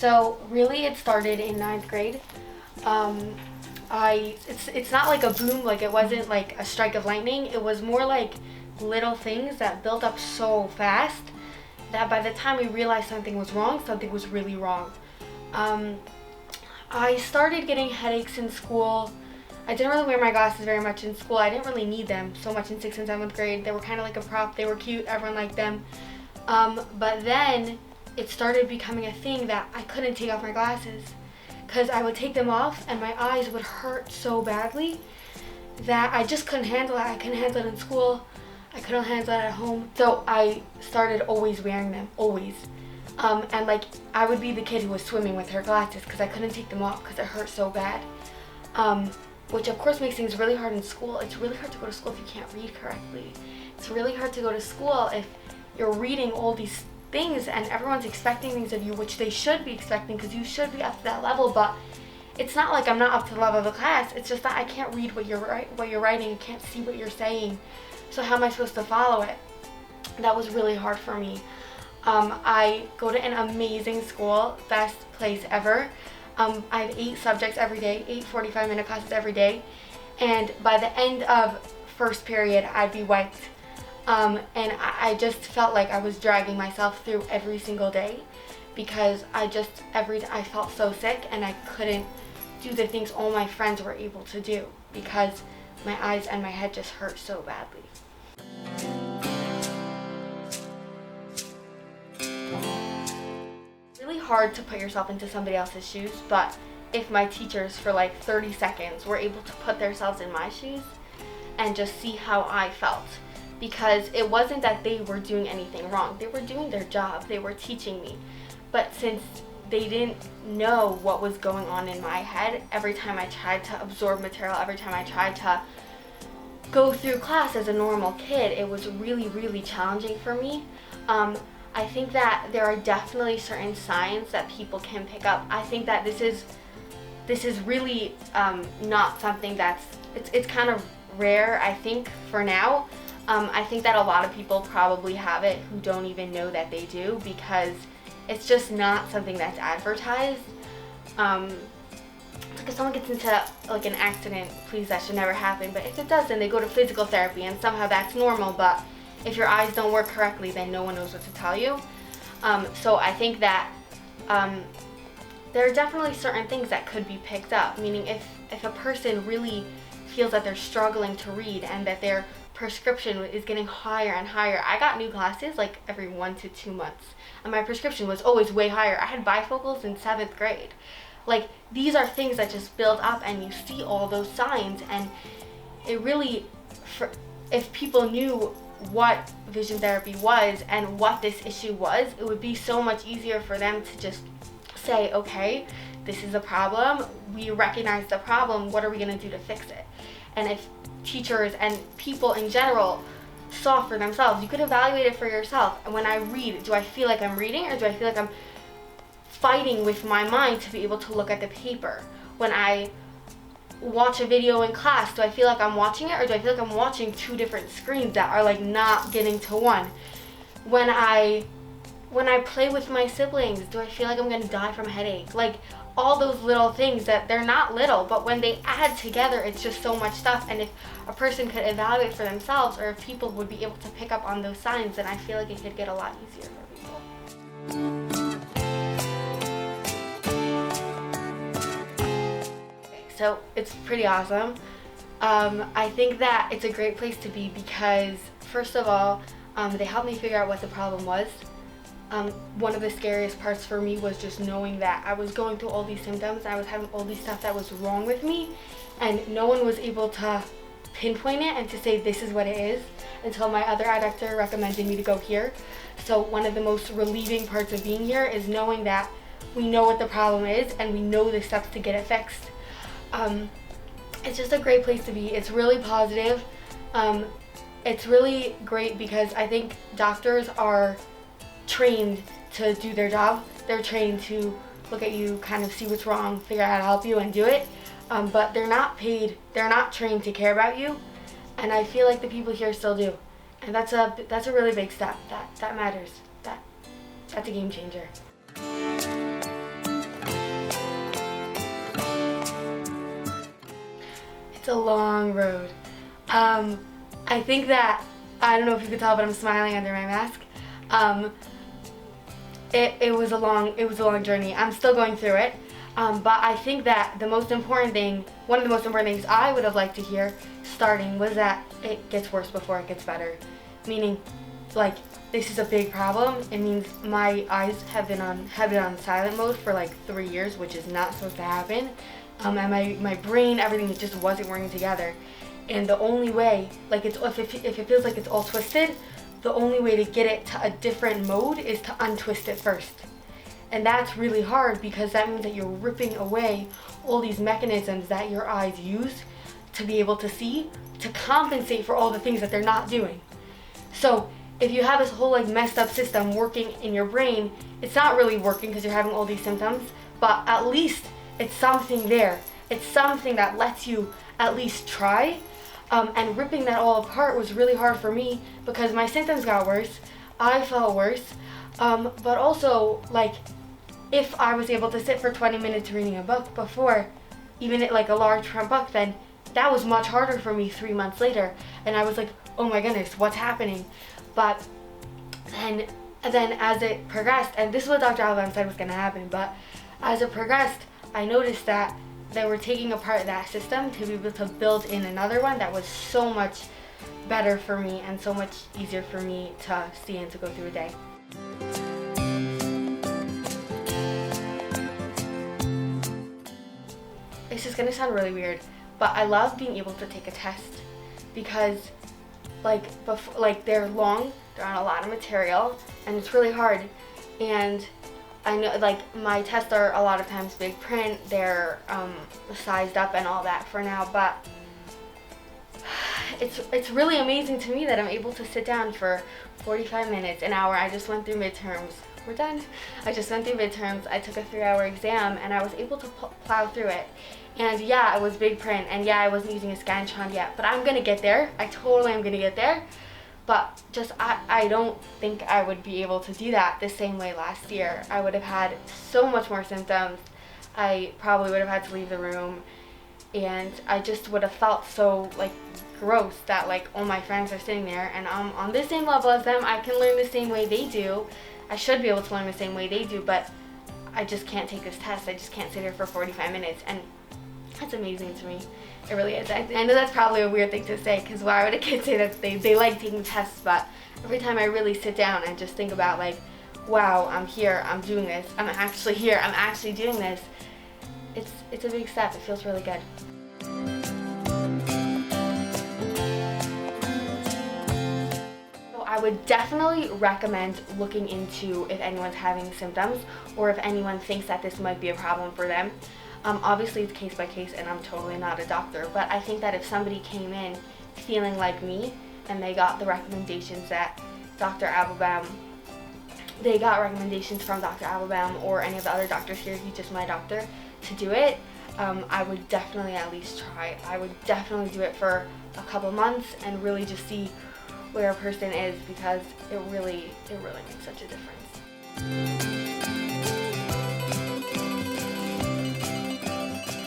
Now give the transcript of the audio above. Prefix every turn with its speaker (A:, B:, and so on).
A: So really it started in ninth grade. Um, it's not like a boom, like it wasn't like a strike of lightning. It was more like little things that built up so fast that by the time we realized something was wrong, something was really wrong. Um, I started getting headaches in school. I didn't really wear my glasses very much in school. I didn't really need them so much in 6th and 7th grade. They were kind of like a prop. They were cute. Everyone liked them. But then it started becoming a thing that I couldn't take off my glasses because I would take them off and my eyes would hurt so badly that I just couldn't handle it. I couldn't handle it in school. I couldn't handle it at home. So I started always wearing them, always. And like I would be the kid who was swimming with her glasses because I couldn't take them off because it hurt so bad. Which of course makes things really hard in school. It's really hard to go to school if you can't read correctly. It's really hard to go to school if you're reading all these things and everyone's expecting things of you, which they should be expecting because you should be up to that level, but it's not like I'm not up to the level of the class. It's just that I can't read what you're writing. I can't see what you're saying. So how am I supposed to follow it? That was really hard for me. I go to an amazing school, best place ever. I have 8 subjects every day, 8 45-minute classes every day, and by the end of first period, I'd be wiped. And I just felt like I was dragging myself through every single day because I felt so sick and I couldn't do the things all my friends were able to do because my eyes and my head just hurt so badly. Really hard to put yourself into somebody else's shoes, but if my teachers for like 30 seconds were able to put themselves in my shoes and just see how I felt, because it wasn't that they were doing anything wrong. They were doing their job. They were teaching me. But since they didn't know what was going on in my head, every time I tried to absorb material, every time I tried to go through class as a normal kid, it was really, really challenging for me. I think that there are definitely certain signs that people can pick up. I think that this is really not something it's kind of rare, I think, for now. I think that a lot of people probably have it who don't even know that they do because it's just not something that's advertised. If someone gets into like an accident, please, that should never happen. But if it does, then they go to physical therapy and somehow that's normal. But if your eyes don't work correctly, then no one knows what to tell you. So I think that there are definitely certain things that could be picked up. Meaning if a person really feels that they're struggling to read and that their prescription is getting higher and higher. I got new glasses like every 1 to 2 months and my prescription was always way higher. I had bifocals in 7th grade. Like these are things that just build up and you see all those signs, and it really, if people knew what vision therapy was and what this issue was, it would be so much easier for them to just say, okay, this is a problem, we recognize the problem, what are we going to do to fix it? And if teachers and people in general saw for themselves, you could evaluate it for yourself. And when I read, do I feel like I'm reading or do I feel like I'm fighting with my mind to be able to look at the paper? When I watch a video in class, do I feel like I'm watching it or do I feel like I'm watching 2 different screens that are like not getting to one? When I play with my siblings, do I feel like I'm gonna die from a headache? Like all those little things that they're not little, but when they add together, it's just so much stuff. And if a person could evaluate for themselves, or if people would be able to pick up on those signs, then I feel like it could get a lot easier for people. Okay, so it's pretty awesome. I think that it's a great place to be because, first of all, they helped me figure out what the problem was. One of the scariest parts for me was just knowing that I was going through all these symptoms, I was having all these stuff that was wrong with me, and no one was able to pinpoint it and to say this is what it is until my other eye doctor recommended me to go here. So one of the most relieving parts of being here is knowing that we know what the problem is and we know the steps to get it fixed. It's just a great place to be. It's really positive. It's really great because I think doctors are trained to do their job. They're trained to look at you, kind of see what's wrong, figure out how to help you and do it. But they're not paid, they're not trained to care about you. And I feel like the people here still do. And that's a really big step. That matters. That's a game changer. It's a long road. I think that, I don't know if you could tell, but I'm smiling under my mask. It was a long journey. I'm still going through it. But I think that one of the most important things I would have liked to hear starting was that it gets worse before it gets better. Meaning, like, this is a big problem. It means my eyes have been on silent mode for like 3 years, which is not supposed to happen. And my brain, everything just wasn't working together. And the only way, like, if it feels like it's all twisted, the only way to get it to a different mode is to untwist it first. And that's really hard because that means that you're ripping away all these mechanisms that your eyes use to be able to see, to compensate for all the things that they're not doing. So if you have this whole like messed up system working in your brain, it's not really working because you're having all these symptoms, but at least it's something there. It's something that lets you at least try. And ripping that all apart was really hard for me because my symptoms got worse. I felt worse. But also, like, if I was able to sit for 20 minutes reading a book before, even like a large print book, then that was much harder for me 3 months later. And I was like, oh my goodness, what's happening? But then as it progressed, and this is what Dr. Alban said was going to happen, but as it progressed, I noticed that they were taking apart that system to be able to build in another one that was so much better for me and so much easier for me to see and to go through a day. It's just gonna sound really weird, but I love being able to take a test because they're long, they're on a lot of material, and it's really hard. And I know, like, my tests are a lot of times big print, they're sized up and all that for now, but it's really amazing to me that I'm able to sit down for 45 minutes, an hour. I just went through midterms. We're done. I just went through midterms. I took a 3-hour exam, and I was able to plow through it. And yeah, it was big print, and yeah, I wasn't using a Scantron yet, but I'm gonna get there. I totally am gonna get there. But just, I don't think I would be able to do that the same way last year. I would have had so much more symptoms. I probably would have had to leave the room, and I just would have felt so, like, gross that, like, all my friends are sitting there, and I'm on the same level as them. I can learn the same way they do. I should be able to learn the same way they do, but I just can't take this test. I just can't sit here for 45 minutes, and that's amazing to me. It really is. I know that's probably a weird thing to say, because why would a kid say that they like taking tests, but every time I really sit down and just think about, like, wow, I'm here, I'm doing this, I'm actually here, I'm actually doing this, it's a big step. It feels really good. So I would definitely recommend looking into if anyone's having symptoms or if anyone thinks that this might be a problem for them. Obviously it's case by case, and I'm totally not a doctor, but I think that if somebody came in feeling like me and they got the recommendations that Dr. Applebaum, they got recommendations from Dr. Applebaum or any of the other doctors here, he's just my doctor, to do it, I would definitely at least try. I would definitely do it for a couple months and really just see where a person is, because it really makes such a difference.